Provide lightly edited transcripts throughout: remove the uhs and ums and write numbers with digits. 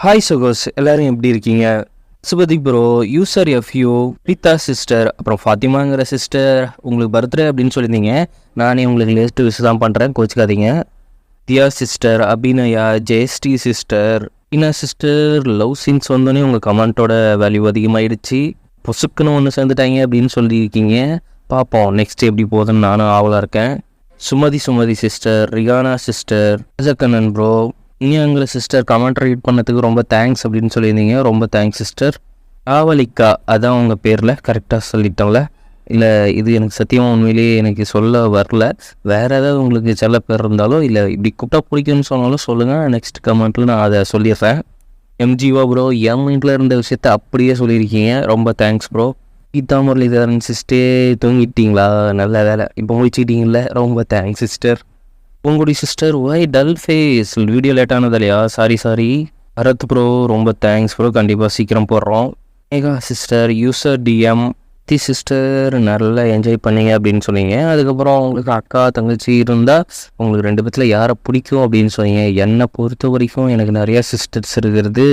Hi சுகோஸ், எல்லாரும் எப்படி இருக்கீங்க? சுபதி ப்ரோ, யூசர் எஃப்யூ, பிரீதா சிஸ்டர், அப்புறம் ஃபாத்திமாங்கிற சிஸ்டர் உங்களுக்கு பர்த்டே அப்படின்னு சொல்லியிருந்தீங்க. நானே உங்களுக்கு லேஸ்ட் விஷ் தான் பண்ணுறேன், கோச்சிக்காதீங்க. Diya sister, Abinaya, Jayashree sister, Ina sister, love scenes வந்தோடனே உங்கள் கமெண்ட்டோட வேல்யூ அதிகமாகிடுச்சு. பொசுக்குன்னு ஒன்று சேர்ந்துட்டாங்க அப்படின்னு சொல்லியிருக்கீங்க. பார்ப்போம் நெக்ஸ்ட் எப்படி போகுதுன்னு நானும் ஆவலாக இருக்கேன். Sumathi sister, Rihana sister, Rajakannan bro, நீங்கள சிஸ்டர் கமெண்ட் ரீட் பண்ணதுக்கு ரொம்ப தேங்க்ஸ் அப்படின்னு சொல்லியிருந்தீங்க. ரொம்ப தேங்க்ஸ் சிஸ்டர். ஆவலிக்கா, அதான் உங்கள் பேரில் கரெக்டாக சொல்லிட்டோம்ல? இல்லை, இது எனக்கு சத்தியமாக உண்மையிலேயே எனக்கு சொல்ல வரல. வேறு ஏதாவது உங்களுக்கு செல்ல பேர் இருந்தாலும் இல்லை இப்படி கூப்பிட்டா பிடிக்கும்னு சொன்னாலும் சொல்லுங்கள். நெக்ஸ்ட் கமெண்ட்டில் நான் அதை சொல்லிடுறேன். எம்ஜிஓ ப்ரோ, என் மைண்டில் இருந்த விஷயத்த அப்படியே சொல்லியிருக்கீங்க. ரொம்ப thanks bro. Geetha Muralidharan sister, தூங்கிட்டீங்களா? நல்ல வேலை, இப்போ முடிச்சுக்கிட்டீங்கள? ரொம்ப தேங்க்ஸ் சிஸ்டர். உங்களுடைய sister, why dull face, video late ஆனது இல்லையா? சாரி. அரத் ப்ரோ, ரொம்ப தேங்க்ஸ் ப்ரோ, கண்டிப்பாக சீக்கிரம் போடுறோம். Megha sister, user DM, the sister, நல்லா என்ஜாய் பண்ணீங்க அப்படின்னு சொன்னீங்க. அதுக்கப்புறம் உங்களுக்கு அக்கா தங்கச்சி இருந்தால் உங்களுக்கு 2 பேத்தில் யாரை பிடிக்கும் அப்படின்னு சொன்னீங்க. என்னை பொறுத்த வரைக்கும் எனக்கு நிறையா சிஸ்டர்ஸ் இருக்கிறது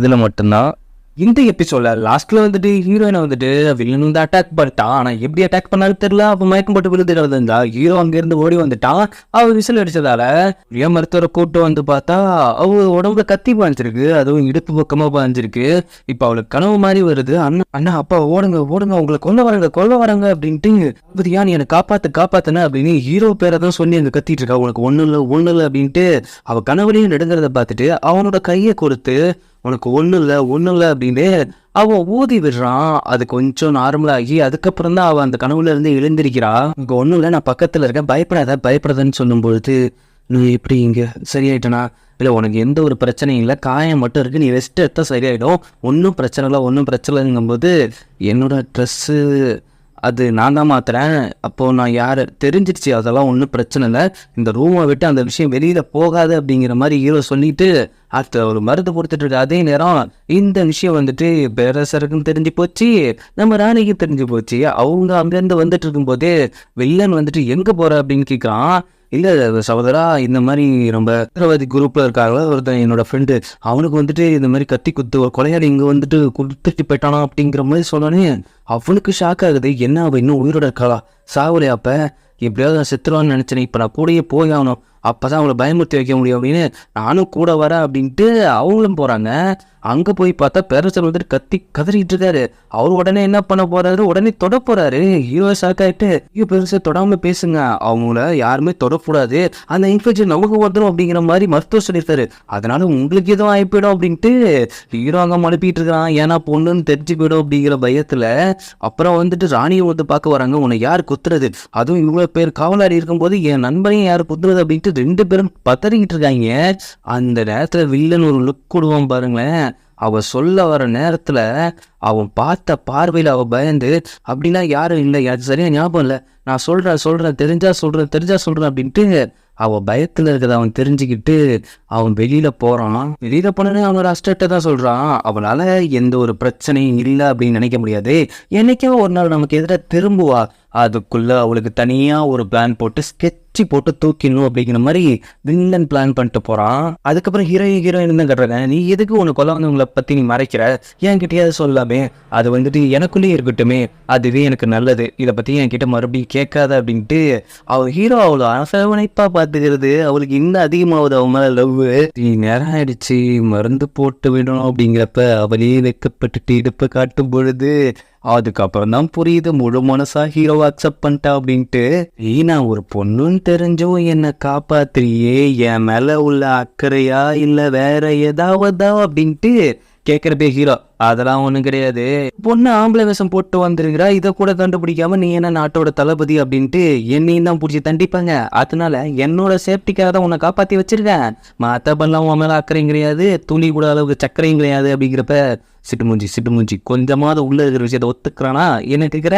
இதில் மட்டும்தான். இந்த எபிசோட லாஸ்ட்ல வந்துட்டு ஹீரோயினை வந்துட்டு வில்லன் வந்து அட்டாக் பண்ணிட்டான். ஆனால் எப்படி அட்டாக் பண்ணாலும் தெரியல. அப்போ மயக்கம் போட்டு விழுந்துட்டு இருந்தா ஹீரோ அங்கேருந்து ஓடி வந்துட்டான். அவள் விசில் அடிச்சதால ஏன் மருத்துவரை கூட்டு வந்து பார்த்தா அவ உடம்புல கத்தி பாய்ஞ்சிருக்கு, அதுவும் இடுப்பு பக்கமாக பாய்ஞ்சிருக்கு. இப்போ அவளுக்கு கனவு மாதிரி வருது. அண்ணா அப்பா ஓடுங்க உங்களை கொல்ல வராங்க அப்படின்ட்டு, பத்தியா நீ என்னை காப்பாத்துன அப்படின்னு ஹீரோ பேரை தான் சொல்லி அங்கே கத்திட்டு இருக்கா. உனக்கு ஒன்றும் இல்லை அப்படின்ட்டு அவள் கனவுலையும் நெடுங்கிறத பார்த்துட்டு அவனோட கையை கொடுத்து உனக்கு ஒன்றும் இல்லை அப்படின்னு அவன் ஊதி விடுறான். அது கொஞ்சம் நார்மலாகி அதுக்கப்புறம் தான் அவன் அந்த கனவுல இருந்து எழுந்திருக்கிறா. உனக்கு ஒன்றும் இல்லை, நான் பக்கத்தில் இருக்கேன், பயப்படாதன்னு சொல்லும்பொழுது, நீ எப்படி இங்கே சரியாயிட்டனா? இல்லை, உனக்கு எந்த ஒரு பிரச்சனையும் இல்லை, காயம் மட்டும் இருக்குது, நீ ரெஸ்ட் எடுத்தால் சரியாயிடும், ஒன்றும் பிரச்சனை இல்லைங்கும்போது, என்னோட ட்ரெஸ்ஸு அது நான் தான் மாத்துறேன். அப்போது நான் யார் தெரிஞ்சிடுச்சு, அதெல்லாம் ஒன்றும் பிரச்சனை இல்லை, இந்த ரூமை விட்டு அந்த விஷயம் வெளியில் போகாது அப்படிங்கிற மாதிரி ஹீரோ சொல்லிட்டு அடுத்த ஒரு மருந்து கொடுத்துட்ருக்கு. அதே நேரம் இந்த விஷயம் வந்துட்டு பேரரசருக்கும் தெரிஞ்சு போச்சு, நம்ம ராணிக்கும் தெரிஞ்சு போச்சு. அவங்க அங்கேருந்து வந்துட்டு இருக்கும்போதே வில்லன் வந்துட்டு எங்கே போகிற அப்படின்னு கேட்குறான். இல்லை சகோதரா, இந்த மாதிரி நம்ம தீவிரவாதி குரூப்பில் இருக்காங்களா ஒருத்தன், என்னோட ஃப்ரெண்டு, அவனுக்கு வந்துட்டு இந்த மாதிரி கத்தி குத்து ஒரு கொலையாளி இங்கே வந்துட்டு கொடுத்துட்டு போயிட்டானா அப்படிங்கிற மாதிரி சொன்னோன்னே அவனுக்கு ஷாக் ஆகுது. என்ன அவள் இன்னும் உயிரோட இருக்காளா? சாவலையா? அப்போ எப்படியாவது நான் செத்துருவான்னு நினச்சேன், இப்போ நான் கூடயே போய் ஆகணும், அப்போ தான் அவளை பயமுறுத்தி வைக்க முடியும் அப்படின்னு நானும் கூட வரேன் அப்படின்ட்டு அவங்களும் போகிறாங்க. அங்கே போய் பார்த்தா பேரரசர் வந்துட்டு கதறிக்கிட்டு இருக்காரு. அவர் உடனே என்ன பண்ண போறாரு, உடனே தொட போறாரு. ஹீரோ ஷாக் ஆகிட்டு, ஐயோ பெருசாக தொடாமல் பேசுங்க, அவங்கள யாருமே தொடக்கூடாது, அந்த இன்ஃபெக்ஷன் நமக்கு வந்துடும் அப்படிங்கிற மாதிரி மருத்துவம் சொல்லியிருக்காரு. அதனால உங்களுக்கு எதுவும் ஆகி போயிடும் அப்படின்ட்டு ஹீரோ அங்கே மழுப்பிட்டு இருக்கிறான். ஏன்னா பொண்ணுன்னு தெரிஞ்சு போயிடும் அப்படிங்கிற பயத்தில். அப்புறம் வந்துட்டு ராணியை வந்து பார்க்க வராங்க. உன்னை யார் குத்துறது, அதுவும் இவ்வளோ பேர் காவலாடி இருக்கும்போது என் நண்பரையும் யார் குத்துறது அப்படின்ட்டு 2 பேரும் பதறிக்கிட்டு இருக்காங்க. அந்த நேரத்தில் வில்லன் ஒரு லுக் கொடுவான் பாருங்களேன். அவ சொல்ல வர நேரத்தில் அவன் பார்த்த பார்வையில் அவள் பயந்து, அப்படின்னா யாரும் இல்லை, அது சரியா ஞாபகம் இல்லை, நான் சொல்கிறேன் தெரிஞ்சா சொல்கிறேன் அப்படின்ட்டு அவள் பயத்தில் இருக்கிறத அவன் தெரிஞ்சுக்கிட்டு அவன் வெளியில் போகிறான். வெளியில் போனோன்னே அவனோட அஸ்டர்ட்டை தான் சொல்கிறான். அவனால் எந்த ஒரு பிரச்சனையும் இல்லை அப்படின்னு நினைக்க முடியாது. என்னைக்கோ ஒரு நாள் நமக்கு எதிராக திரும்புவா, அதுக்குள்ளே அவளுக்கு தனியாக ஒரு பிளான் போட்டு ஸ்கெட்சி போட்டு தூக்கிடணும் அப்படிங்கிற மாதிரி வில்லன் பிளான் பண்ணிட்டு போகிறான். அதுக்கப்புறம் ஹீரோயின் தான் கட்டுறாங்க. நீ எதுக்கு உன்னை கொல்ல வந்தவங்களை பற்றி நீ மறைக்கிற, என்கிட்டயாவது சொல்லாமே, அது வந்துட்டு எனக்குள்ளேயே இருக்கட்டுமே, அதுவே எனக்கு நல்லது, இதை பற்றி என்கிட்ட மறுபடியும் கேட்காத அப்படின்ட்டு அவள் ஹீரோ அவ்வளோ அரசவணைப்பாக பார்த்துக்கிறது. அவளுக்கு இன்னும் அதிகமாகுது அவன் மேலே லவ். நேரம் ஆயிடுச்சு, மருந்து போட்டு விடணும் அப்படிங்கிறப்ப அவளே வெக்கப்பட்டுட்டு இடுப்பை காட்டும் பொழுது அதுக்கப்புறம் தான் புரியுது முழு மனசா ஹீரோ அக்செப்ட் பண்ணிட்டா அப்படின்ட்டு. நான் ஒரு பொண்ணுன்னு தெரிஞ்சோ என்னை காப்பாத்துறியே, என் மேல உள்ள அக்கறையா இல்லை வேற ஏதாவதா அப்படின்ட்டு கேட்குறப்பே ஹீரோ, அதெல்லாம் ஒன்றும் கிடையாது, பொண்ணு ஆம்பளை வேஷம் போட்டு வந்துருக்கிறா, இதை கூட கண்டுபிடிக்காம நீ என்ன நாட்டோட தளபதி அப்படின்ட்டு என்னையும் தான் பிடிச்சி தண்டிப்பாங்க, அதனால என்னோட சேஃப்டிக்காக தான் உன்னை காப்பாற்றி வச்சிருக்கேன், மற்றபெல்லாம் உன் மேலே அக்கறையும் கிடையாது, துணி கூட அளவுக்கு சக்கரையும் கிடையாது அப்படிங்கிறப்ப சிட்டு மூஞ்சி கொஞ்சமாவது உள்ள இருக்கிற விஷயத்த ஒத்துக்கிறானா என்ன கேட்குற?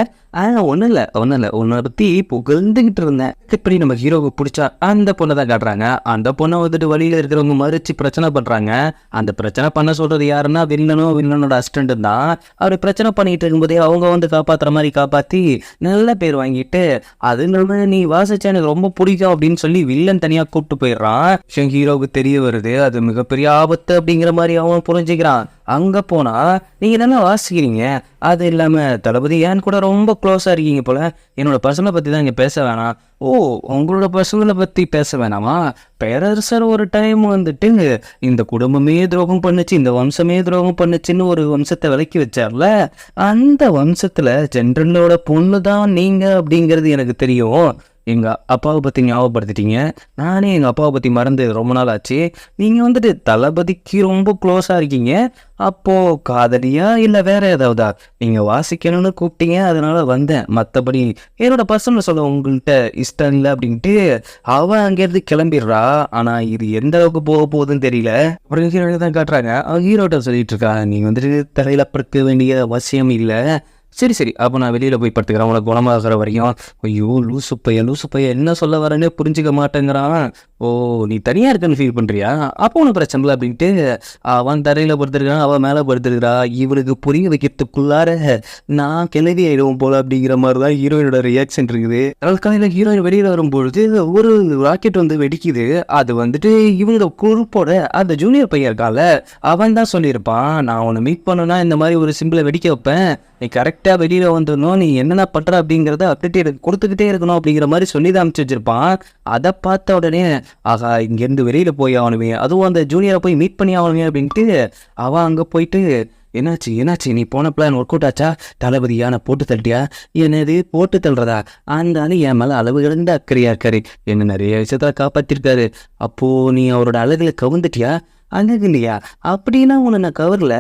ஒன்றும் இல்லை உன்னை பற்றி புகழ்ந்துக்கிட்டு இருந்தேன். இப்படி நம்ம ஹீரோவுக்கு பிடிச்சா அந்த பொண்ணை தான் காட்டுறாங்க. அந்த பொண்ணை வந்துட்டு வழியில் இருக்கிறவங்க மறிச்சு பிரச்சனை பண்ணுறாங்க. அந்த பிரச்சனை பண்ண சொல்கிறது யாருன்னா வில்லனோட அவனோட அசிஸ்டண்ட் தான். அவர் பிரச்சனை பண்ணிட்டு இருக்கும்போதே அவங்க வந்து காப்பாற்றுற மாதிரி காப்பாற்றி நல்ல பேர் வாங்கிட்டு, அது இல்லாமல் நீ வாசிச்சா எனக்கு ரொம்ப பிடிக்கும் அப்படின்னு சொல்லி வில்லன் தனியாக கூப்பிட்டு போயிடுறான். ஹீரோவுக்கு தெரிய வருது அது மிகப்பெரிய ஆபத்து அப்படிங்கிற மாதிரி அவன் புரிஞ்சுக்கிறான். அங்கே போனால் நீங்கள் தானே வாசிக்கிறீங்க, அது இல்லாமல் தளபதி ஏன் கூட ரொம்ப க்ளோஸாக இருக்கீங்க போல், என்னோட பர்சனலை பற்றி தான் இங்கே பேச வேணாம். ஓ, உங்களோட பர்சனலை பற்றி பேச வேணாமா? பேரரசர் ஒரு டைம் வந்துட்டு இந்த குடும்பமே துரோகம் பண்ணுச்சு, இந்த வம்சமே துரோகம் பண்ணுச்சுன்னு ஒரு வம்சத்தை விலக்கி வச்சார்ல, அந்த வம்சத்தில் ஜென்ரலோட பொண்ணு தான் நீங்கள் அப்படிங்கிறது எனக்கு தெரியும். எங்கள் அப்பாவை பற்றி ஞாபகப்படுத்திட்டீங்க. நானே எங்கள் அப்பாவை பற்றி மறந்து ரொம்ப நாள் ஆச்சு. நீங்கள் வந்துட்டு தளபதிக்கு ரொம்ப க்ளோஸாக இருக்கீங்க. அப்போது காதலியா இல்லை வேறு ஏதாவதா? நீங்கள் வாசிக்கணும்னு கூப்பிட்டீங்க, அதனால் வந்தேன். மற்றபடி என்னோட பர்சனல் சொல்ல உங்கள்கிட்ட இஷ்டம் இல்லை அப்படின்ட்டு அவன் அங்கேருந்து கிளம்பிடுறா. ஆனால் இது எந்த அளவுக்கு போக போகுதுன்னு தெரியல. அப்புறம் ஹீரோ தான் காட்டுறாங்க. அவன் ஹீரோட்ட சொல்லிட்டு இருக்கா, நீ வந்துட்டு தலையில் படுக்க வேண்டிய அவசியம் இல்லை. சரி அப்போ நான் வெளியில் போய் படுத்துக்கிறேன் உனக்கு குணமாகிற வரையும். ஐயோ லூசு பையன் என்ன சொல்ல வரேன்னே புரிஞ்சிக்க மாட்டேங்கிறான். ஓ, நீ தனியாக இருக்குன்னு ஃபீல் பண்ணுறியா? அப்போ ஒன்றும் பிரச்சனை இல்லை அப்படின்ட்டு அவன் தரையில் படுத்துருக்கான், அவன் மேலே படுத்துருக்கிறா. இவனுக்கு புரிய வைக்கிறதுக்குள்ளார நான் கிளவி ஆயிடுவோம் போல அப்படிங்கிற மாதிரி தான் ஹீரோயினோட ரியாக்ஷன் இருக்குது. அதனால் காலையில் ஹீரோயின் வெளியில் வரும்பொழுது ஒரு ராக்கெட் வந்து வெடிக்குது. அது வந்துட்டு இவங்க குரூப்போட அந்த ஜூனியர் பையன் இருக்கால, அவன் தான் சொல்லியிருப்பான், நான் உன்னை மீட் பண்ணணும்னா இந்த மாதிரி ஒரு சிம்பிளை வெடிக்க வைப்பேன், நீ கரெக்டாக வெளியில் வந்துடணும், நீ என்னென்ன பண்ணுற அப்படிங்கிறத அப்டேட் கொடுத்துக்கிட்டே இருக்கணும் அப்படிங்கிற மாதிரி சொல்லி தான் அனுப்பிச்சி வச்சிருப்பான். அதை பார்த்த உடனே ஆகா இங்கேருந்து வெளியில் போய் ஆகணுமே, அதுவும் அந்த ஜூனியரை போய் மீட் பண்ணி ஆகணுமே அப்படின்ட்டு அவன் அங்கே போயிட்டு என்னாச்சு நீ போன பிளான் ஒர்க் அவுட் ஆச்சா? தளபதியா நான் போட்டு தள்ளிட்டியா? என்னது போட்டு தள்ளுறதா? அந்த ஆள் என் மேலே அளவு கிடந்த அக்கறையா இருக்காரு, என்ன நிறைய விஷயத்தில் காப்பாற்றிருக்காரு. அப்போது நீ அவரோட அழகில் கவுந்துட்டியா? அழகு இல்லையா? அப்படின்னா உன்னை நான் கவரல,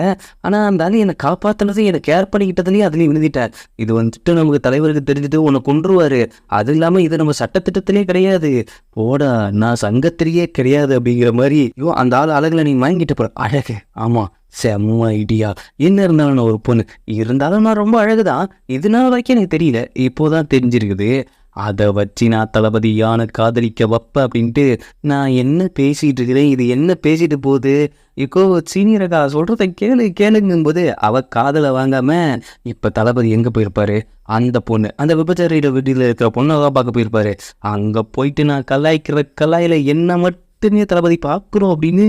ஆனால் அந்த ஆள் என்னை காப்பாற்றினது என்னை கேர் பண்ணிக்கிட்டதுலேயே அதுலேயும் விழுந்துட்டார். இது வந்துட்டு நமக்கு தலைவருக்கு தெரிஞ்சுட்டு உன்னை கொன்றுவார். அது இல்லாமல் இது நம்ம சட்டத்திட்டத்திலே கிடையாது, போடா நான் சங்கத்திலேயே கிடையாது அப்படிங்கிற மாதிரி. ஐயோ அந்த ஆள் அழகில் நீ வாங்கிட்டு போகிற அழகு. ஆமாம் செம்ம ஐடியா. என்ன இருந்தாலும் நான் ஒரு பொண்ணு இருந்தாலும் நான் ரொம்ப அழகுதான், இதனால வரைக்கும் எனக்கு தெரியல, இப்போதான் தெரிஞ்சிருக்குது. அதை வச்சு நான் தளபதியான காதலிக்க வைப்ப அப்படின்ட்டு நான் என்ன பேசிகிட்டு இருக்கிறேன், இது என்ன பேசிட்டு போகுது? இப்போ சீனியரக்கா சொல்கிறத கேளுங்கும்போது அவள் காதலை வாங்காமல் இப்போ தளபதி எங்கே போயிருப்பாரு? அந்த பொண்ணு அந்த விபச்சாரியோட வீட்டில் இருக்கிற பொண்ணை தான் பார்க்க போயிருப்பாரு. அங்கே போயிட்டு நான் கலாயில் என்ன மட்டுமே தளபதி பார்க்குறோம் அப்படின்னு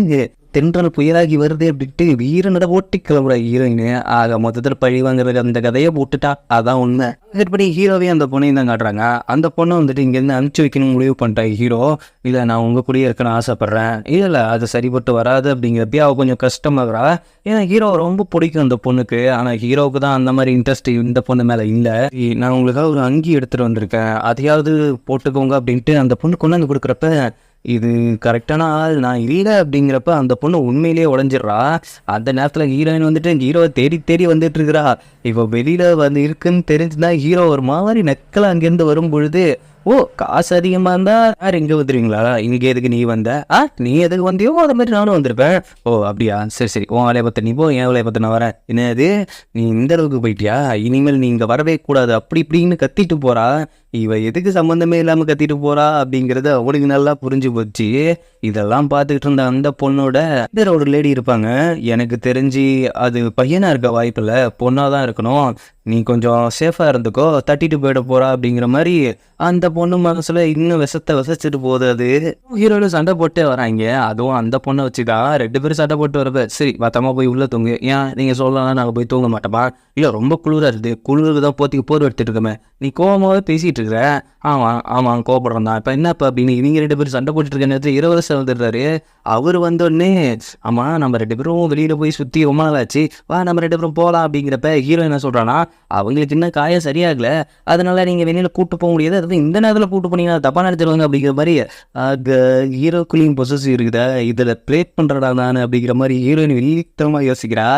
தென்றல் புயலாகி வருது அப்படின்ட்டு வீரனோட ஓட்டி கிளம்புற ஹீரோயின். ஆக மொத்தத்தில் பழி வாங்குறது அந்த கதையை போட்டுட்டா, அதான் உண்மை. அதன்படி ஹீரோவே அந்த பொண்ணையும் தான் காட்டுறாங்க. அந்த பொண்ணை வந்துட்டு இங்கேருந்து அனுப்பிச்சி வைக்கணும் முடிவு பண்ணிட்டேன் ஹீரோ. இல்லை நான் உங்கள் கூடயே இருக்கணும்னு ஆசைப்பட்றேன். இல்லை அது சரிப்பட்டு வராது அப்படிங்கிறப்ப அவள் கொஞ்சம் கஷ்டமாகறா. ஏன்னா ஹீரோ ரொம்ப பிடிக்கும் அந்த பொண்ணுக்கு, ஆனால் ஹீரோவுக்கு தான் அந்த மாதிரி இன்ட்ரெஸ்ட் இந்த பொண்ணு மேலே இல்லை. நான் உங்களுக்காக ஒரு அங்கி எடுத்துகிட்டு வந்திருக்கேன், அதையாவது போட்டுக்கோங்க அப்படின்ட்டு அந்த பொண்ணு கொண்டாந்து கொடுக்குறப்ப இது கரெக்டான ஆள் நான் இல்லை அப்படிங்கிறப்ப அந்த பொண்ணு உண்மையிலேயே உடஞ்சிட்றா. அந்த நேரத்தில் ஹீரோயின் வந்துட்டு ஹீரோவை தேடி வந்துட்டு இருக்கிறா. இப்போ வெளியில் வந்து இருக்குன்னு தெரிஞ்சுதான் ஹீரோ ஒரு மாதிரி நெக்கலை அங்கேருந்து வரும் பொழுது, ஓ காசு அதிகமாக இருந்தால் யார் இங்கே வந்துடுவீங்களா? இங்கே எதுக்கு நீ வந்த? நீ எதுக்கு வந்தியோ அதை மாதிரி நானும் வந்திருப்பேன். ஓ அப்படியா, சரி உன் வேலையை பார்த்து நீ போ, என் வேலையை பார்த்து நான் வரேன். என்னது நீ இந்த அளவுக்கு போயிட்டியா? இனிமேல் நீ இங்கே வரவே கூடாது அப்படி இப்படின்னு கத்திட்டு போகிறா. இவ எதுக்கு சம்மந்தமே இல்லாமல் கத்திட்டு போகிறா அப்படிங்கிறது அவனுக்கு நல்லா புரிஞ்சு போச்சு. இதெல்லாம் பார்த்துக்கிட்டு இருந்த அந்த பொண்ணோட ஒரு லேடி இருப்பாங்க, எனக்கு தெரிஞ்சு அது பையனாக இருக்க வாய்ப்பில்லை, பொண்ணாக தான் இருக்கணும், நீ கொஞ்சம் சேஃபாக இருந்துக்கோ, தட்டிட்டு போயிட போகிறா அப்படிங்கிற மாதிரி அந்த பொண்ணு மனசில் இன்னும் வசச்சிட்டு போகுது. அது ஹீரோட சண்டை போட்டே வராங்க. அதுவும் அந்த பொண்ணை வச்சுதான் 2 பேரும் சண்டை போட்டு வரப்ப, சரி பத்தமாக போய் உள்ளே தூங்கு, ஏன் நீங்கள் சொல்லலாம் நாங்கள் போய் தூங்க மாட்டோமா? இல்லை ரொம்ப குளிராக இருக்குது, குளிருக்கு தான் போர் எடுத்துட்டு இருக்கமே, நீ கோவமாகவே பேசிகிட்டு இருக்கிற. ஆமாம் கோபப்படுறோம் தான், இப்போ என்னப்பா அப்படின்னு இவங்க 2 பேரும் சண்டை போட்டுட்டு இருக்க நேரத்தில் இளவரசர் வந்துடுறாரு. அவர் வந்தோடனே ஆமாம் நம்ம 2 பேரும் வெளியில் போய் சுற்றி ரொம்ப நாள் ஆச்சு, வா நம்ம 2 பேரும் போகலாம் அப்படிங்கிறப்ப ஹீரோ என்ன சொல்கிறான்னா, அவங்களுக்கு இன்னும் காயம் சரியாகலை, அதனால நீங்கள் வெளியில் கூப்பிட்டு போக முடியாது, அதாவது இந்த நேரத்தில் கூப்பிட்டு போனீங்கன்னா தப்பாக நினச்சிடுவாங்க அப்படிங்கிற மாதிரி ஹீரோக்குள்ளேயும் பொசசிவ் இருக்குதா, இதில் ப்ளேட் பண்ணுறடா நான் அப்படிங்கிற மாதிரி ஹீரோயின் வெளித்தரமாக யோசிக்கிறா.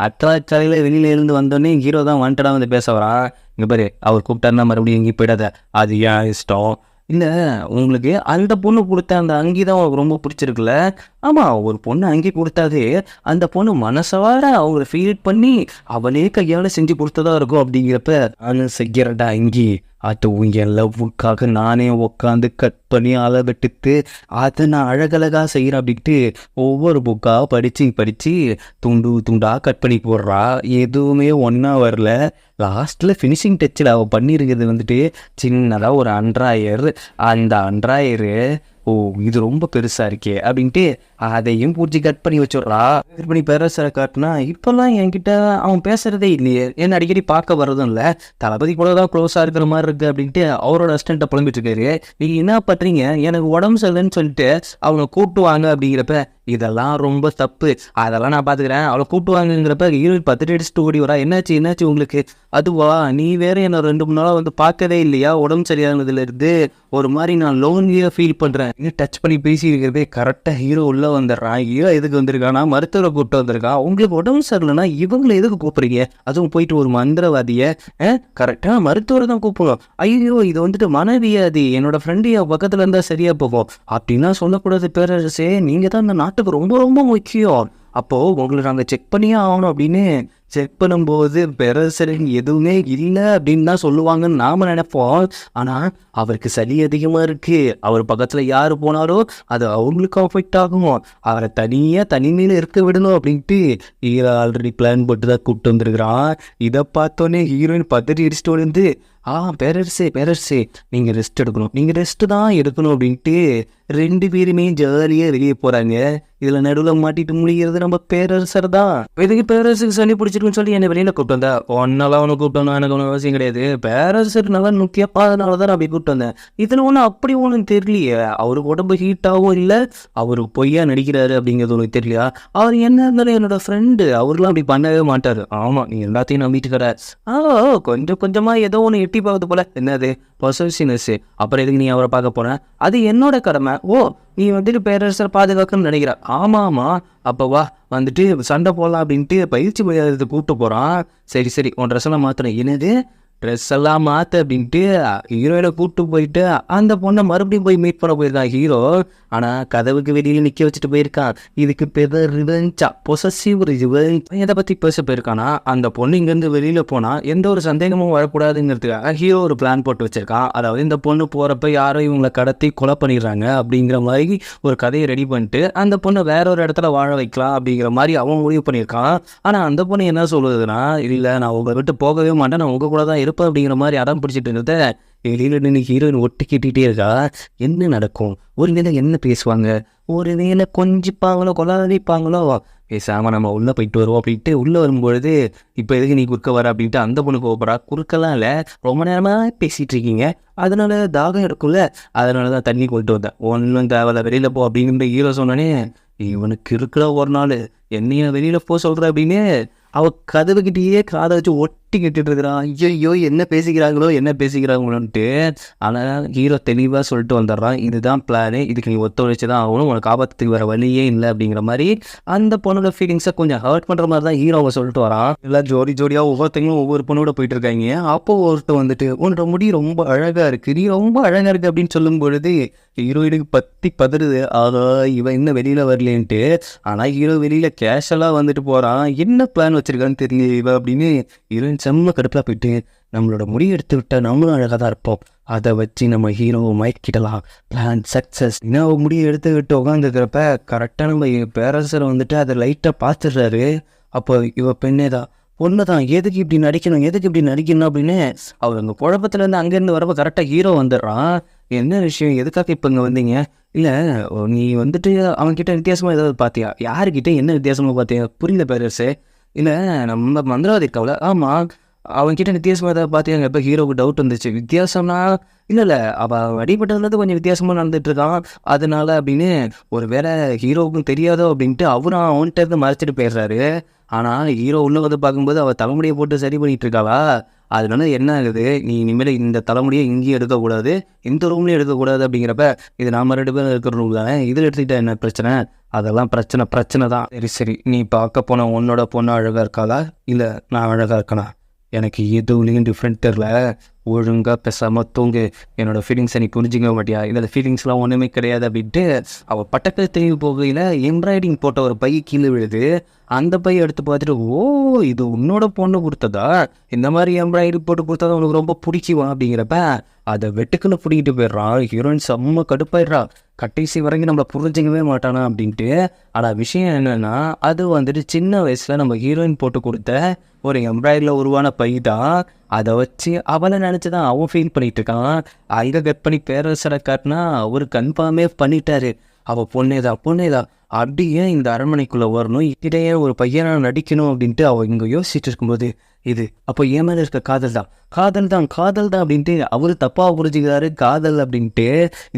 அக்காலையில் வெளியில இருந்து வந்தோடனே ஹீரோ தான் வாண்டடாக வந்து பேச வரான். இங்கே பாரு அவர் கூப்பிட்டாருன்னா மறுபடியும் எங்கேயும் போயிடாத, அது ஏன் இஷ்டம். இல்லை உங்களுக்கு அந்த பொண்ணு கொடுத்த அந்த அங்கி தான் உங்களுக்கு ரொம்ப பிடிச்சிருக்குல்ல, ஆமாம், ஒரு பொண்ணு அங்கே கொடுத்தாது அந்த பொண்ணு மனசார அவங்கள ஃபீல் பண்ணி அவளே கையால் செஞ்சு கொடுத்ததா இருக்கும். அப்படிங்கிறப்ப நானும் செய்கிறடா இங்கே அது உங்கள் லவ்வுக்காக நானே உட்காந்து கட் பண்ணி அளவெட்டுத்து அதை நான் அழகழகாக செய்கிறேன் அப்படின்ட்டு ஒவ்வொரு புக்காக படித்து துண்டு துண்டாக கட் பண்ணி போடுறா. எதுவுமே ஒன்றா வரல. லாஸ்ட்டில் ஃபினிஷிங் டச்சில் அவள் பண்ணியிருக்கிறது வந்துட்டு சின்னதாக ஒரு அண்ட்ராயர். அந்த அண்ட்ராயரு ஓ இது ரொம்ப பெருசாக இருக்கே அப்படின்ட்டு அதையும் பூச்சி கட் பண்ணி வச்சுட்றா. கட் பண்ணி பேரரசரை காட்டினா இப்போல்லாம் என்கிட்ட அவன் பேசுகிறதே இல்லையே, என்ன அடிக்கடி பார்க்க வர்றதும் இல்லை, தளபதி கூட தான் க்ளோஸாக இருக்கிற மாதிரி இருக்குது அப்படின்ட்டு அவரோட அசிஸ்டண்ட்டை புலம்பிட்டு இருக்காரு. நீங்கள் என்ன பண்ணுறீங்க, எனக்கு உடம்பு சரியில்லைன்னு சொல்லிட்டு அவங்க கூப்பிட்டுவாங்க. அப்படிங்கிறப்ப இதெல்லாம் ரொம்ப தப்பு, அதெல்லாம் நான் பார்த்துக்கிறேன், அவளை கூப்பிட்டுவாங்கங்கிறப்ப ஹீரோயின் பத்திரிக்கை அடிச்சுட்டு ஓடி வரா. என்னாச்சு உங்களுக்கு? அதுவா, நீ வேற என்ன 2-3 நாளாக வந்து பார்க்கவே இல்லையா, உடம்பு சரியானதுலேருந்து ஒரு மாதிரி நான் லோன்லியாக ஃபீல் பண்ணுறேன். இன்னும் டச் பண்ணி பேசி இருக்கிறதே கரெக்டாக ஹீரோ உள்ளே வந்துடுறான். ஹீரோ எதுக்கு வந்திருக்கானா, மருத்துவரை கூப்பிட்டு வந்திருக்கான். உங்களுக்கு உடம்பு சரியில்லைன்னா இவங்களை எதுக்கு கூப்பிட்றீங்க, அதுவும் போயிட்டு ஒரு மந்திரவாதியை கரெக்டாக மருத்துவரை தான் கூப்பிடுவோம். ஐயோ இது வந்துட்டு மனவியாதி, என்னோட ஃப்ரெண்டு என் பக்கத்தில் இருந்தால் சரியாக போகும் அப்படின்னா சொல்லக்கூடாது பேரரசே, நீங்கள் தான் இந்த நாட்டுக்கு ரொம்ப ரொம்ப முக்கியம். அப்போது உங்களை நாங்கள் செக் பண்ணியே ஆகணும் அப்படின்னு செக் பண்ணும்போது பேரரசரின் எதுவுமே இல்லை அப்படின்னு தான் சொல்லுவாங்கன்னு நாம் நினைப்போம். ஆனால் அவருக்கு சளி அதிகமாக இருக்குது, அவர் பக்கத்தில் யார் போனாரோ அது அவங்களுக்கு அஃபெக்ட் ஆகும், அவரை தனிமையில் இருக்க விடணும் அப்படின்ட்டு ஹீரோ ஆல்ரெடி பிளான் போட்டு தான் கூப்பிட்டு வந்துருக்குறான். இதை பார்த்தோன்னே ஹீரோயின் பதறி அடிச்சுட்டு வந்து பேரரசே நீங்கள் ரெஸ்ட் எடுக்கணும் அப்படின்ட்டு 2 பேருமே ஜாலியாக வெளியே போகிறாங்க. இதில் நடுவில் மாட்டிட்டு முடிகிறது நம்ம பேரரசர் தான். எதுக்கு பேரரசுக்கு சளி பிடிச்சிருக்குன்னு சொல்லி என்னை வெளியில் கூப்பிட்டு வந்தேன். ஒன்னெல்லாம் அவனை கூப்பிட்டு எனக்கு ஒன்றும் அவசியம் கிடையாது, பேரரசர் நல்லா முக்கியப்பா, அதனால தான் நான் அப்படி கூப்பிட்டு வந்தேன். இதில் ஒன்றும் அப்படி ஒன்றும் தெரியலையே, அவருக்கு உடம்பு ஹீட்டாகவும் இல்லை, அவர் பொய்யா நடிக்கிறாரு அப்படிங்கிறது ஒன்று தெரியலையா, அவர் என்ன இருந்தாலும் என்னோட ஃப்ரெண்டு, அவருலாம் அப்படி பண்ணவே மாட்டார். ஆமாம் நீ எல்லாத்தையும் நம்பிட்டுக்கிற. கொஞ்சமாக ஏதோ ஒன்று எட்டி பார்க்குறது போல, என்னது பொசசிவ்னஸ், அப்புறம் எதுக்கு நீ அவரை பார்க்க போன, அது என்னோட கடமை. ஓ நீ வந்துட்டு பேரரசரை பாதுகாக்கணும்னு நினைக்கிற, ஆமாம் அப்போ வா வந்துட்டு சண்டை போடலாம் அப்படின்ட்டு பயிற்சி மையத்துக்கு கூப்பிட்டு போகிறான். சரி உன் ட்ரெஸ் எல்லாம் மாற்றணும். என்னது ட்ரெஸ் எல்லாம் மாற்ற அப்படின்ட்டு ஹீரோயினை கூப்பிட்டு போயிட்டு அந்த பொண்ணை மறுபடியும் போய் மீட் பண்ண போயிருக்கான் ஹீரோ. ஆனால் கதவுக்கு வெளியில் நிற்க வச்சுட்டு போயிருக்கான். இதுக்கு பேர் ரிவெஞ்சா, பொசசிவ் ரிவெஞ்ச். எதை பற்றி பேச போயிருக்கானா, அந்த பொண்ணு இங்கேருந்து வெளியில் போனால் எந்த ஒரு சந்தேகமும் வரக்கூடாதுங்கிறதுக்காக ஹீரோ ஒரு பிளான் போட்டு வச்சுருக்கான். அதாவது இந்த பொண்ணு போகிறப்ப யாரோ இவங்களை கடத்தி கொலை பண்ணிடுறாங்க அப்படிங்கிற மாதிரி ஒரு கதையை ரெடி பண்ணிட்டு அந்த பொண்ணை வேற ஒரு இடத்துல வாழ வைக்கலாம் அப்படிங்கிற மாதிரி அவன் முடிவு பண்ணியிருக்கான். ஆனால் அந்த பொண்ணு என்ன சொல்லுதுன்னா, இல்லை நான் உங்களை விட்டு போகவே மாட்டேன், நான் உங்கள் கூட தான் இருப்பேன் அப்படிங்கிற மாதிரி அடம் பிடிச்சிட்டு இருந்தத வெளியில் நின்று ஹீரோயின் ஒட்டு கேட்டுகிட்டே இருக்கா. என்ன நடக்கும், ஒரு வேளை என்ன பேசுவாங்க, ஒரு வேளை கொஞ்சிப்பாங்களோ கொலாதிப்பாங்களோ, பேசாமல் நம்ம உள்ளே போயிட்டு வருவோம் அப்படின்ட்டு உள்ளே வரும்பொழுது இப்போ எதுக்கு நீ குறுக்க வர அப்படின்ட்டு அந்த பொண்ணு கோபப்படுறா. குறுக்கெல்லாம் இல்லை, ரொம்ப நேரமாக பேசிகிட்டு இருக்கீங்க, அதனால தாகம் எடுக்கும்ல, அதனால தான் தண்ணி கொண்டு வந்தேன், ஒன்றும் தேவையில்ல வெளியில் போ அப்படிங்கிற ஹீரோ சொன்னோன்னே இவனுக்கு இருக்கிற ஒரு நாள் என்னைய வெளியில் போ சொல்கிற அப்படின்னு அவள் கதவுக்கிட்டேயே காதை வச்சு ஒட்டி கேட்டுட்டு இருக்கிறான். ஐயோ என்ன பேசிக்கிறாங்களோன்ட்டு. ஆனால் ஹீரோ தெளிவாக சொல்லிட்டு வந்துடுறான், இதுதான் பிளானு, இதுக்கு நீ ஒத்துழைச்சி தான் ஆகணும், உனக்கு ஆபத்துக்கு வர வழியே இல்லை அப்படிங்கிற மாதிரி அந்த பொண்ணோட ஃபீலிங்ஸை கொஞ்சம் ஹர்ட் பண்ணுற மாதிரி தான் ஹீரோவை சொல்லிட்டு வரான். எல்லாம் ஜோடியாக ஒவ்வொருத்தங்களும் ஒவ்வொரு பொண்ணோட போயிட்டு இருக்காங்க. அப்போ ஒருத்தர் வந்துட்டு உன்னோட முடி ரொம்ப அழகாக இருக்குது, நீ ரொம்ப அழகாக இருக்குது அப்படின்னு சொல்லும் பொழுது ஹீரோயினுக்கு பற்றி பதறுது. ஆகா இவன் இன்னும் வெளியில் வரலேன்ட்டு. ஆனால் ஹீரோ வெளியில் கேஷுவலாக வந்துட்டு போகிறான். என்ன பிளான் வச்சுருக்கான்னு தெரியல இவன் அப்படின்னு ஹீரோயின் செம்ம கடுப்பில் போயிட்டு, நம்மளோட முடி எடுத்து விட்டால் நம்மளும் அழகாக தான் இருப்போம், அதை வச்சு நம்ம ஹீரோவை மயக்கிடலாம், பிளான் சக்ஸஸ். இன்னும் முடியை எடுத்து விட்டு உட்காந்துக்கிறப்ப கரெக்டாக நம்ம பேரரசரை வந்துட்டு அதை லைட்டாக பார்த்துடுறாரு. அப்போ இவ பெண்ணே தான் பொண்ணு தான், எதுக்கு இப்படி நடிக்கணும் அப்படின்னு அவர் அங்கே குழப்பத்துலேருந்து அங்கேருந்து வரப்போ கரெக்டாக ஹீரோ வந்துடுறான். என்ன விஷயம், எதுக்காக இப்போ இங்கே வந்தீங்க? இல்லை நீ வந்துட்டு அவன்கிட்ட வித்தியாசமாக ஏதாவது பார்த்தியா? யாருக்கிட்ட என்ன வித்தியாசமாக பார்த்தியா? புரியல பேரரசே. இல்லை நம்ம மந்திரவாதி இருக்காவில், ஆமாம் அவன்கிட்ட வித்தியாசமாக ஏதாவது பார்த்தியாங்க? இப்போ ஹீரோவுக்கு டவுட் வந்துச்சு. வித்தியாசம்னா இல்லை அவள் அடிபட்டதுலேருந்து கொஞ்சம் வித்தியாசமாக நடந்துகிட்ருக்கான், அதனால அப்படின்னு ஒரு வேளை ஹீரோவுக்கும் தெரியாதோ அப்படின்ட்டு அவரும் அவன்கிட்ட இருந்து மறைச்சிட்டு போயிடுறாரு. ஆனால் ஹீரோ உள்ளே வந்து பார்க்கும்போது அவள் தலைமுடியை போட்டு சரி பண்ணிகிட்டு இருக்காளா. அதனால என்ன ஆகுது, நீ இனிமேல் இந்த தலைமுடியை இங்கேயும் எடுக்கக்கூடாது, இந்த ரூம்லேயும் எடுக்கக்கூடாது அப்படிங்கிறப்ப இது நாம் 2 பேரும் இருக்கிற ரூம் தானே, இதில் எடுத்துக்கிட்டால் என்ன பிரச்சனை? அதெல்லாம் பிரச்சனை தான். சரி நீ பார்க்க போன உன்னோட பொண்ணு அழகாக இருக்காளா, இல்லை நான் அழகாக இருக்கனா? எனக்கு எதுவுலேயும் டிஃப்ரெண்ட் தெரில, ஒழுங்காக பேசாமல் தூங்கு, என்னோடய ஃபீலிங்ஸை நீ புரிஞ்சிக்க மாட்டியா, இந்த ஃபீலிங்ஸ்லாம் ஒன்றுமே கிடையாது அப்படின்ட்டு அவள் பட்டத்தில் திரும்பி போகையில் எம்ப்ராய்டிங் போட்ட ஒரு பை கீழே விழுது. அந்த பையை எடுத்து பார்த்துட்டு, ஓ இது உன்னோட பொண்ணு கொடுத்ததா, இந்த மாதிரி எம்ப்ராய்டரி போட்டு கொடுத்தா உனக்கு ரொம்ப பிடிக்குவா அப்படிங்கிறப்ப அதை வெட்டுக்குன்னு பிடிக்கிட்டு போயிடுறான். ஹீரோயின் செம்ம கடுப்பாயிடுறா, கடைசி வரைக்கும் நம்மளை புரிஞ்சிக்கவே மாட்டானா அப்படின்ட்டு. ஆனால் விஷயம் என்னென்னா, அது வந்துட்டு சின்ன வயசில் நம்ம ஹீரோயின் போட்டு கொடுத்த ஒரு எம்ப்ராய்டரியில் உருவான பை தான். அதை வச்சு அவளை நினச்சி தான் அவன் ஃபீல் பண்ணிகிட்டு இருக்கான். அங்கே கட் பண்ணி பேரரசரை காட்டினா அவர் கன்ஃபார்மே பண்ணிட்டாரு, அவள் பொண்ணேதான் அப்படியே இந்த அரண்மனைக்குள்ளே வரணும், இடையே ஒரு பையனாக நடிக்கணும் அப்படின்ட்டு அவள் இங்கே யோசிச்சுட்டு இருக்கும்போது, இது அப்போ என் மேலே இருக்க காதல் தான் அப்படின்ட்டு அவர் தப்பாக புரிஞ்சுக்கிறாரு காதல் அப்படின்ட்டு.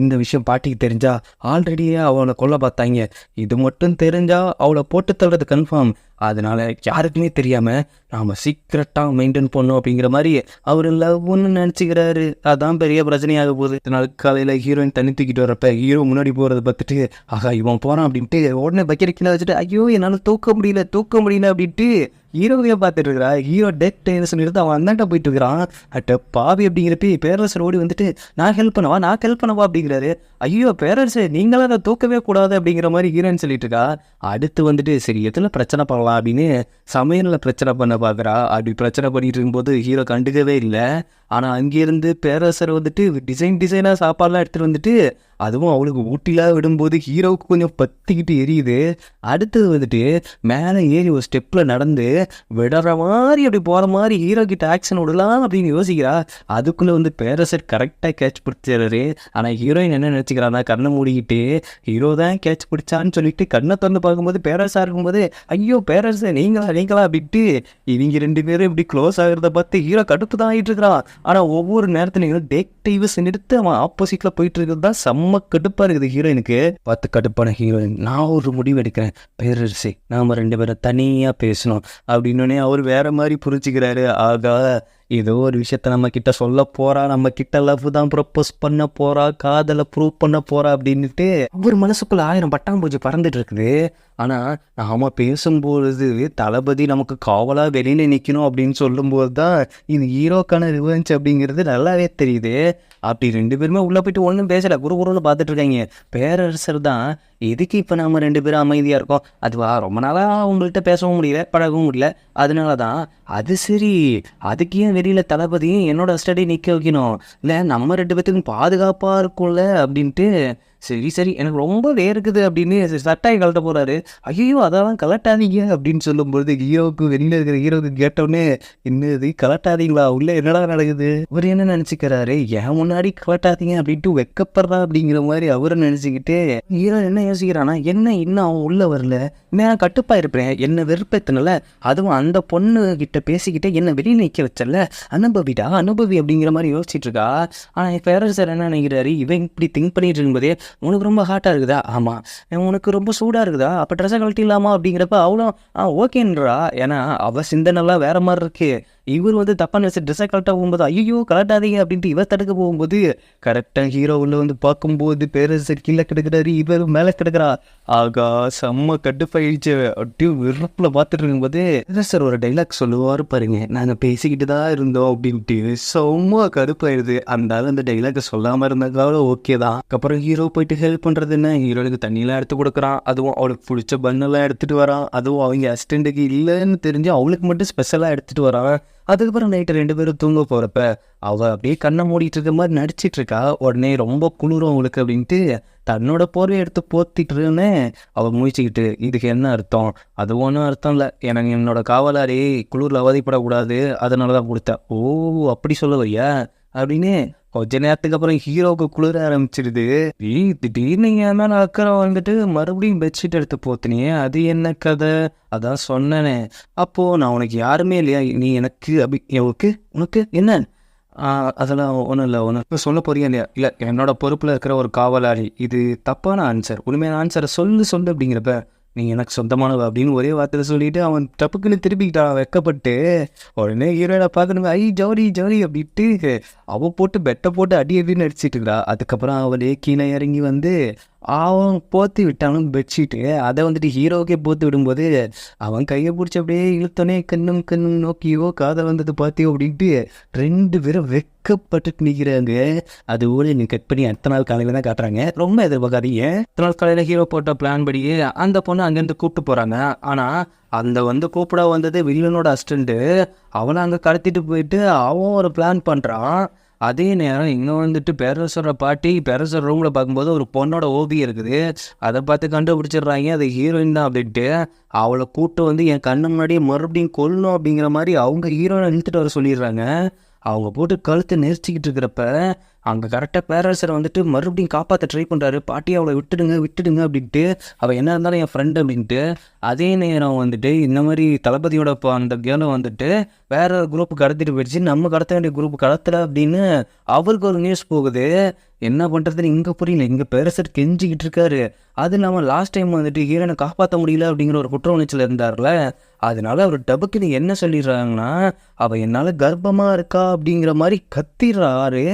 இந்த விஷயம் பாட்டிக்கு தெரிஞ்சா ஆல்ரெடியே அவளை கொல்ல பார்த்தாங்க, இது மட்டும் தெரிஞ்சா அவளை போட்டு தள்ளுறது கன்ஃபார்ம். அதனால யாருக்குமே தெரியாமல் நாம் சீக்ரெட்டாக மெயின்டைன் பண்ணோம் அப்படிங்கிற மாதிரி அவர் லவ்னு நினச்சிக்கிறாரு. அதான் பெரிய பிரச்சனையாக போகுது. இதனால் காலையில் ஹீரோயின் தண்ணி தூக்கிட்டு வரப்ப ஹீரோ முன்னாடி போகிறத பார்த்துட்டு, ஆகா இவன் போகிறான் அப்படின்ட்டு உடனே பக்கெட் கீழே வச்சுட்டு, ஐயோ என்னால் தூக்க முடியல அப்படின்ட்டு ஹீரோவையே பார்த்துட்டு இருக்கிறா. ஹீரோ டெட் டைன்னு சொல்லிட்டு அவன் அந்தாண்ட போயிட்டு இருக்கிறான். அட்ட பாவி அப்படிங்கிறப்ப பேரரசர் ஓடி வந்துட்டு, நான் ஹெல்ப் பண்ணவா அப்படிங்கிறாரு. ஐயோ பேரரசர் நீங்களாம் அதை தூக்கவே கூடாது அப்படிங்கிற மாதிரி ஹீரோயின் சொல்லிட்டு இருக்கா. அடுத்து வந்துட்டு சரி எதில் பிரச்சனை பண்ணலாம் அப்படின்னு சமையலில் பிரச்சனை பண்ண பார்க்குறா. அப்படி பிரச்சனை பண்ணிட்டு இருக்கும்போது ஹீரோ கண்டுக்கவே இல்லை. ஆனால் அங்கேருந்து பேரரசர் வந்துட்டு டிசைனாக சாப்பாடுலாம் எடுத்துகிட்டு வந்துட்டு அதுவும் அவளுக்கு ஊட்டிலாம் விடும்போது ஹீரோவுக்கு கொஞ்சம் பற்றிக்கிட்டு எரியுது. அடுத்தது வந்துட்டு மேலே ஏறி ஒரு ஸ்டெப்பில் நடந்து விடுற மாதிரி அப்படி போகிற மாதிரி ஹீரோ கிட்ட ஆக்ஷன் விடலாம் அப்படின்னு யோசிக்கிறா. அதுக்குள்ளே வந்து பேரரசர் கரெக்டாக கேட்ச் பிடிச்சாரு. ஆனால் ஹீரோயின் என்ன நினச்சிக்கிறான்னா, கண்ணை மூடிக்கிட்டு ஹீரோ தான் கேட்ச் பிடிச்சான்னு சொல்லிட்டு கண்ணை திறந்து பார்க்கும்போது பேரரசாக இருக்கும்போது, ஐயோ பேரரசர் நீங்களா அப்படின்ட்டு இவங்க ரெண்டு பேரும் இப்படி க்ளோஸ் ஆகிறத பார்த்து ஹீரோ கடுப்பு தான் ஆகிட்டு இருக்கிறான். ஆனால் ஒவ்வொரு நேரத்துலையும் டேக்டிவ்ஸ் நிறுத்து அவன் ஆப்போசிட்டில் போயிட்டு இருக்கிறது தான் செம்ம கடுப்பாக இருக்குது ஹீரோயினுக்கு. பார்த்து கடுப்பான ஹீரோயின், நான் ஒரு முடிவு எடுக்கிறேன் பேரரசி, நாம் ரெண்டு பேரும் தனியாக பேசணும் அப்படின்னோடனே அவர் வேற மாதிரி புரிஞ்சுக்கிறாரு. ஆகா ஏதோ ஒரு விஷயத்த நம்ம கிட்ட சொல்ல போறா, நம்ம கிட்ட லவ் தான் ப்ரப்போஸ் பண்ண போறா, காதலை ப்ரூவ் பண்ண போறா அப்படின்ட்டு ஒரு மனசுக்குள்ள 1000 பட்டாம்பூச்சி பறந்துட்டு இருக்குது. ஆனால் நாம பேசும்பொழுது தளபதி நமக்கு காவலாக வெளியில் நிற்கணும் அப்படின்னு சொல்லும்போது தான் இது ஹீரோக்கான ரிவெஞ்ச் அப்படிங்கிறது நல்லாவே தெரியுது. அப்படி ரெண்டு பேருமே உள்ளே போயிட்டு ஒன்றும் பேசலை, குறுகுறுன்னு பார்த்துட்டு இருக்காங்க. பேரரசர் தான், எதுக்கு இப்போ நம்ம ரெண்டு பேரும் அமைதியாக இருக்கோம், அதுவா ரொம்ப நாளாக அவங்கள்ட்ட பேசவும் முடியல பழகவும் முடியல, அதனால தான். அது சரி, அதுக்கு ஏன் வெளியில் தளபதியும் என்னோட ஸ்டடி நிற்க வைக்கணும், இல்லை நம்ம ரெண்டு பேத்துக்கும் பாதுகாப்பாக இருக்கும்ல அப்படின்ட்டு. சரி எனக்கு ரொம்ப வேர்க்குது அப்படின்னு சட்டாய் கலட்ட போகிறாரு. ஐயோ அதெல்லாம் கலட்டாதீங்க அப்படின்னு சொல்லும்போது ஹீரோவுக்கு வெளியில் இருக்கிற ஹீரோவுக்கு கேட்டோடனே, என்னது கலட்டாதீங்களா, உள்ளே என்னடா நடக்குது, அவர் என்ன நினச்சிக்கிறாரு, ஏன் முன்னாடி கலட்டாதீங்க அப்படின்ட்டு வெக்கப்படுறா அப்படிங்கிற மாதிரி அவரை நினச்சிக்கிட்டு ஹீரோ என்ன யோசிக்கிறானா, என்ன இன்னும் அவன் உள்ளே வரல, நான் கட்டுப்பாக இருப்பேன், என்னை வெறுப்பேத்தனல, அதுவும் அந்த பொண்ணு கிட்ட பேசிக்கிட்டே என்னை வெளியில் நிற்க வச்சல, அனுபவி அப்படிங்கிற மாதிரி யோசிச்சுட்டு இருக்கா. ஆனால் பேரரசர் என்ன நினைக்கிறாரு, இவன் இப்படி திங்க் பண்ணிட்டு இருக்கும்போதே, உனக்கு ரொம்ப ஹாட்டாக இருக்குதா, ஆமாம், உனக்கு ரொம்ப சூடாக இருக்குதா, அப்போ ட்ரெஸ்ஸை கழட்டிடலாமா அப்படிங்கிறப்ப அவளும் ஓகேன்றா. ஏன்னா அவள் சிந்தனைலாம் வேறு மாதிரி இருக்கு. இவர் வந்து தப்பாக நினச்சி ட்ரெஸ்ஸை கரெக்டாக போகும்போது ஐயோ கலட்டாதீங்க அப்படின்ட்டு இவர் தடுக்க போகும்போது கரெக்டாக ஹீரோ உள்ள வந்து பார்க்கும்போது பேரரசர் கீழே கிடக்கிறாரு, இவர் மேலே கிடக்கிறா. ஆகா செம்ம கடுப்பாயிடுச்சு. அப்படியே விருப்பில் பார்த்துட்டு இருக்கும்போது பேரரசர் ஒரு டைலாக் சொல்லுவார் பாருங்க, நாங்கள் பேசிக்கிட்டு தான் இருந்தோம் அப்படின்ட்டு. செம்ம கடுப்பாயிடுது. அந்த டைலாக்கை சொல்லாமல் இருந்தாலும் ஓகே தான். அதுக்கப்புறம் ஹீரோ போயிட்டு ஹெல்ப் பண்ணுறது என்ன, ஹீரோனுக்கு தண்ணியெலாம் எடுத்து கொடுக்குறான், அதுவும் அவளுக்கு பிடிச்ச பண்ணெல்லாம் எடுத்துகிட்டு வரான், அதுவும் அவங்க அசிஸ்டண்ட்டுக்கு இல்லைன்னு தெரிஞ்சு அவளுக்கு மட்டும் ஸ்பெஷலாக எடுத்துகிட்டு வரான். அதுக்கப்புறம் நைட்டு ரெண்டு பேரும் தூங்க போகிறப்ப அவள் அப்படியே கண்ணை மூடிட்டு இருக்க மாதிரி நடிச்சிட்டு இருக்கா. உடனே ரொம்ப குளிரும் அவளுக்கு அப்படின்ட்டு தன்னோட போர்வையை எடுத்து போத்திட்டுருன்னு அவள் முழிச்சிக்கிட்டு, இதுக்கு என்ன அர்த்தம், அது ஒன்றும் அர்த்தம் இல்லை, எனக்கு என்னோட காவலாரி குளிரில் அவதிப்படக்கூடாது அதனால தான் கொடுத்தேன். ஓ அப்படி சொல்ல வையா அப்படின்னு கொஞ்ச நேரத்துக்கு அப்புறம் ஹீரோவுக்கு குளிர ஆரம்பிச்சிருது. திடீர்னு என் மேலே அக்கறை வந்துட்டு மறுபடியும் பெட்ஷீட் எடுத்து போத்தினியே, அது என்ன கதை, அதான் சொன்னனே, அப்போது நான் உனக்கு யாருமே இல்லையா, நீ எனக்கு உனக்கு என்ன, அதெல்லாம் ஒன்றும் இல்லை, ஒன்று சொல்ல போறியா இல்லையா, இல்லை என்னோட பொறுப்பில் இருக்கிற ஒரு காவலாளி, இது தப்பான ஆன்சர், உண்மையான ஆன்சரை சொல்லு அப்படிங்கிறப்ப, நீ எனக்கு சொந்தமானவ அப்படின்னு ஒரே வார்த்தையில் சொல்லிட்டு அவன் டப்புக்குன்னு திருப்பிக்கிட்டான் வெக்கப்பட்டு. உடனே ஹீரோயினை பார்க்கணுங்க, ஜவுரி அப்படின்ட்டு அவள் போட்டு பெட்டை போட்டு அடி அப்படின்னு அடிச்சிட்டு இருக்கா. அதுக்கப்புறம் அவளே கீழே இறங்கி வந்து அவன் போத்தி விட்டானும் பெட்ஷீட்டு. அதை வந்துட்டு ஹீரோவுக்கே போத்தி விடும்போது அவன் கையை பிடிச்சி அப்படியே இழுத்தோனே கண்ணும் கண்ணும் நோக்கியோ காதல் வந்தது பார்த்தியோ அப்படின்ட்டு 2 பேரும் வெக்கப்பட்டுட்டு நிற்கிறாங்க. அது கூட நீ கட் பண்ணி அடுத்த நாள் காலையில் தான் காட்டுறாங்க. ரொம்ப எதிர்பார்க்காதீங்க. அடுத்த நாள் காலையில் ஹீரோ போட்ட பிளான் படியே அந்த பொண்ணு அங்கேருந்து கூப்பிட்டு போகிறாங்க. ஆனால் அந்த கூப்பிட வந்தது வில்லனோட அசிஸ்டண்ட்டு. அவனை அங்கே கடத்திட்டு போயிட்டு அவன் ஒரு பிளான் பண்ணுறான். அதே நேரம் இங்கே வந்துட்டு பேரரசரோட பாட்டி பேரரசர் ரூமில் பார்க்கும்போது ஒரு பொண்ணோட ஓவியம் இருக்குது. அதை பார்த்து கண்டுபிடிச்சிடுறாங்க அது ஹீரோயின் தான் அப்படின்ட்டு. அவளை கூப்பிட்டு வந்து என் கண்ணு முன்னாடியே மறுபடியும் கொல்லணும் அப்படிங்கிற மாதிரி அவங்க ஹீரோயினை இழுத்துட்டு வர சொல்லிடுறாங்க. அவங்க போட்டு கழுத்தை நெரிச்சிக்கிட்டு இருக்கிறப்ப அங்கே கரெக்டாக பேரரசரை வந்துட்டு மறுபடியும் காப்பாற்ற ட்ரை பண்ணுறாரு. பாட்டி அவளை விட்டுடுங்க அப்படின்ட்டு. அவள் என்ன இருந்தாலும் என் ஃப்ரெண்டு அப்படின்ட்டு. அதே நேரம் வந்துட்டு இந்த மாதிரி தளபதியோட அந்த கேர்ளை வந்துட்டு வேற ஒரு குரூப்பு கடத்திட்டு போயிடுச்சு, நம்ம கடத்த வேண்டிய குரூப் கடத்தலை அப்படின்னு அவருக்கு ஒரு நியூஸ் போகுது. என்ன பண்ணுறதுன்னு இங்கே புரியல. இங்கே பேரரசர் கெஞ்சிக்கிட்டு இருக்காரு. அது இல்லாமல் லாஸ்ட் டைம் வந்துட்டு ஹீரோனை காப்பாற்ற முடியல அப்படிங்கிற ஒரு குற்ற உணர்ச்சியில் இருந்தார்ல. அதனால அவர் டபுக்குன்னு என்ன சொல்லிடுறாங்கன்னா அவள் என்னால் கர்ப்பமாக இருக்கா அப்படிங்கிற மாதிரி கத்திடுறாரு.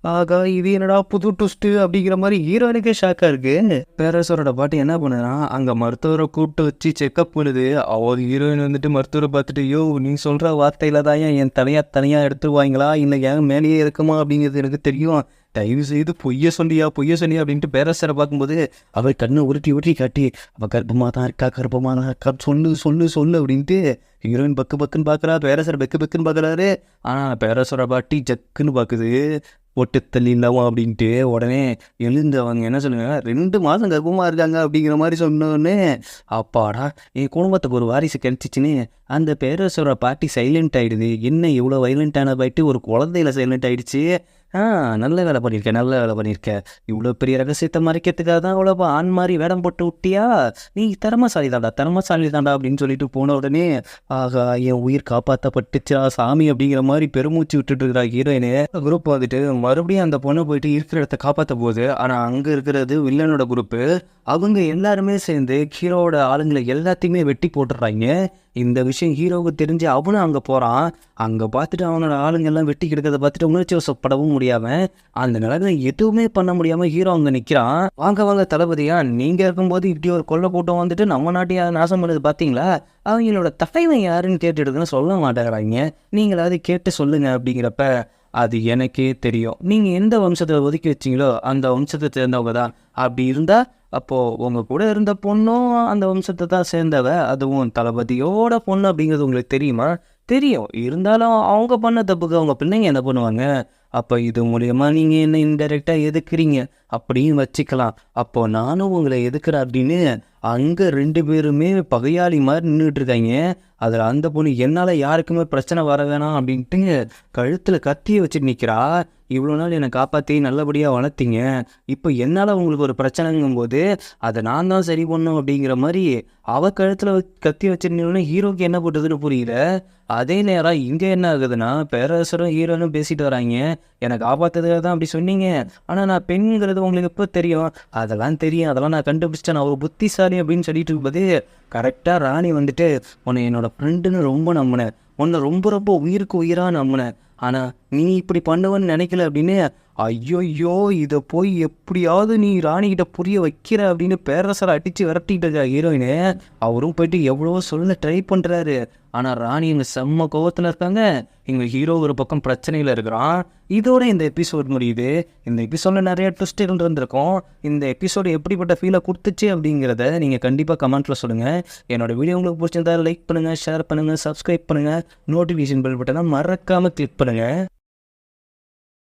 ஆகா இது என்னடா புது ட்விஸ்ட்டு அப்படிங்கிற மாதிரி ஹீரோனுக்கே ஷாக்காக இருக்குது. பேரரசரோட பாட்டு என்ன பண்ணுனா அங்கே மருத்துவரை கூப்பிட்டு வச்சு செக்அப் பண்ணுது. அவர் ஹீரோயின் வந்துட்டு மருத்துவரை பார்த்துட்டு யோ நீ சொல்கிற வார்த்தையில் தான் என் தனியாக எடுத்துருவாங்களா இல்லை ஏன் மேலேயே இருக்குமா அப்படிங்கிறது எனக்கு தெரியும், தயவு செய்து பொய்ய சொல்லியா அப்படின்ட்டு பேரரசரை பார்க்கும்போது அவர் கண்ணை உருட்டி காட்டி அவள் கர்ப்பமாக தான் இருக்கா சொல்லு அப்படின்ட்டு ஹீரோயின் பக்குன்னு பார்க்குறா. பேரரசர் பெக்குன்னு பார்க்குறாரு. ஆனால் பேரரசரோட பாட்டி ஜக்குன்னு பார்க்குது. ஒட்டு தள்ளி இல்லாமல் அப்படின்ட்டு உடனே எழுந்து அவங்க என்ன சொல்லுங்க 2 மாதம் கர்ப்பமாக இருக்காங்க அப்படிங்கிற மாதிரி சொன்னோடனே அப்பாடா என் குடும்பத்துக்கு ஒரு வாரிசு கிடைச்சிச்சின்னு அந்த பேரரசரோட பாட்டி சைலண்ட் ஆகிடுது. என்ன இவ்வளோ வைலண்ட்டான போயிட்டு ஒரு குழந்தையில சைலண்ட் ஆகிடுச்சு. நல்ல வேலை பண்ணியிருக்கேன். இவ்வளோ பெரிய ரகசியத்தை மறைக்கிறதுக்காக தான் அவ்வளோ ஆண் மாதிரி வேடம் போட்டு விட்டியா, நீ திறமசாலி தாண்டா அப்படின்னு சொல்லிட்டு போன உடனே ஆகா என் உயிர் காப்பாற்றப்பட்டுச்சா சாமி அப்படிங்கிற மாதிரி பெருமூச்சு விட்டுட்டு இருக்கிறா ஹீரோயினு. குரூப் வந்துட்டு மறுபடியும் அந்த பொண்ணை போயிட்டு இருக்கிற இடத்த காப்பாற்ற போகுது. ஆனால் அங்கே இருக்கிறது வில்லனோட குரூப்பு. அவங்க எல்லாருமே சேர்ந்து ஹீரோவோட ஆளுங்களை எல்லாத்தையுமே வெட்டி போட்டுடுறாங்க. இந்த விஷயம் ஹீரோவுக்கு தெரிஞ்சு அவனும் அங்கே போகிறான். அங்கே பார்த்துட்டு அவனோட ஆளுங்க எல்லாம் வெட்டி கிடக்கிறத பார்த்துட்டு உணர்ச்சி வசப்படவும் முடியாமல் அந்த நிலைமை எதுவுமே பண்ண முடியாமல் ஹீரோ அங்கே நிற்கிறான். வாங்க தளபதியா நீங்கள் இருக்கும்போது இப்படி ஒரு கொல்லை கூட்டம் வந்துட்டு நம்ம நாட்டையே நாசம் பண்ணது பார்த்தீங்களா, அவங்களோட தலைவன் யாருன்னு கேட்டுடுதுன்னு சொல்ல மாட்டேங்கிறாங்க, நீங்களாவது கேட்டு சொல்லுங்க அப்படிங்கிறப்ப அது எனக்கே தெரியும், நீங்கள் எந்த வம்சத்தை ஒதுக்கி வச்சிங்களோ அந்த வம்சத்தை சேர்ந்தவங்க தான். அப்படி இருந்தால் அப்போது உங்கள் கூட இருந்த பொண்ணும் அந்த வம்சத்தை தான் சேர்ந்தவ, அதுவும் தளபதியோட பொண்ணு அப்படிங்கிறது உங்களுக்கு தெரியுமா? தெரியும். இருந்தாலும் அவங்க பண்ண தப்புக்கு அவங்க பிள்ளைங்க என்ன பண்ணுவாங்க? அப்போ இது மூலயமா நீங்கள் என்ன இன்டெரக்டாக எதுக்குறீங்க அப்படின்னு வச்சுக்கலாம். அப்போது நானும் உங்களை எதுக்குறேன் அப்படின்னு அங்கே 2 பேருமே பகையாளி மாதிரி நின்றுட்டு இருக்காங்க. அதில் அந்த பொண்ணு என்னால் யாருக்குமே பிரச்சனை வர வேணாம் அப்படின்ட்டு கழுத்தில் கத்தியை வச்சுட்டு நிற்கிறா. இவ்வளோ நாள் என்னை காப்பாற்றி நல்லபடியாக வளர்த்திங்க, இப்போ என்னால் உங்களுக்கு ஒரு பிரச்சனைங்கும்போது அதை நான் தான் சரி பண்ணணும் அப்படிங்கிற மாதிரி அவள் கழுத்தில் கத்தி வச்சுருந்தோன்னே ஹீரோக்கு என்ன போட்டதுன்னு புரியல. அதே நேரம் இங்கே என்ன ஆகுதுன்னா பேரரசரும் ஹீரோனும் பேசிட்டு வராங்க. எனக்கு காப்பாற்றுறதுக்காக தான் அப்படி சொன்னீங்க, ஆனால் நான் பெண்ங்கிறது உங்களுக்கு எப்போ தெரியும்? அதெல்லாம் தெரியும், அதெல்லாம் நான் கண்டுபிடிச்சிட்டேன், நான் ஒரு புத்திசாலி அப்படின்னு சொல்லிட்டு இருக்கும்போது கரெக்டாக ராணி வந்துட்டு உன்னை என்னோட ஃப்ரெண்டுன்னு ரொம்ப நம்பினேன், உன்னை ரொம்ப உயிருக்கு உயிராக நம்பினேன், ஆனால் நீ இப்படி பண்ணுவேன்னு நினைக்கல அப்படின்னு. ஐயோ இதை போய் எப்படியாவது நீ ராணிக்கிட்ட புரிய வைக்கிற அப்படின்னு பேரரசரை அடித்து விரட்டிக்கிட்டு இருக்கா ஹீரோயினு. அவரும் போயிட்டு எவ்வளவோ சொல்ல ட்ரை பண்ணுறாரு. ஆனால் ராணி இங்கே செம்ம கோவத்தில் இருக்காங்க. எங்கள் ஹீரோ ஒரு பக்கம் பிரச்சனையில் இருக்கிறான். இதோட இந்த எபிசோட் முடியுது. இந்த எபிசோடில் நிறைய ட்விஸ்ட்டுகள் இருந்திருக்கும். இந்த எபிசோடு எப்படிப்பட்ட ஃபீலை கொடுத்துச்சு அப்படிங்கிறத நீங்கள் கண்டிப்பாக கமெண்ட்டில் சொல்லுங்கள். என்னோடய வீடியோ உங்களுக்கு பிடிச்சிருந்தா லைக் பண்ணுங்கள், ஷேர் பண்ணுங்கள், சப்ஸ்கிரைப் பண்ணுங்கள், நோட்டிஃபிகேஷன் பெல் பட்டனை மறக்காமல் கிளிக் பண்ணுங்கள்.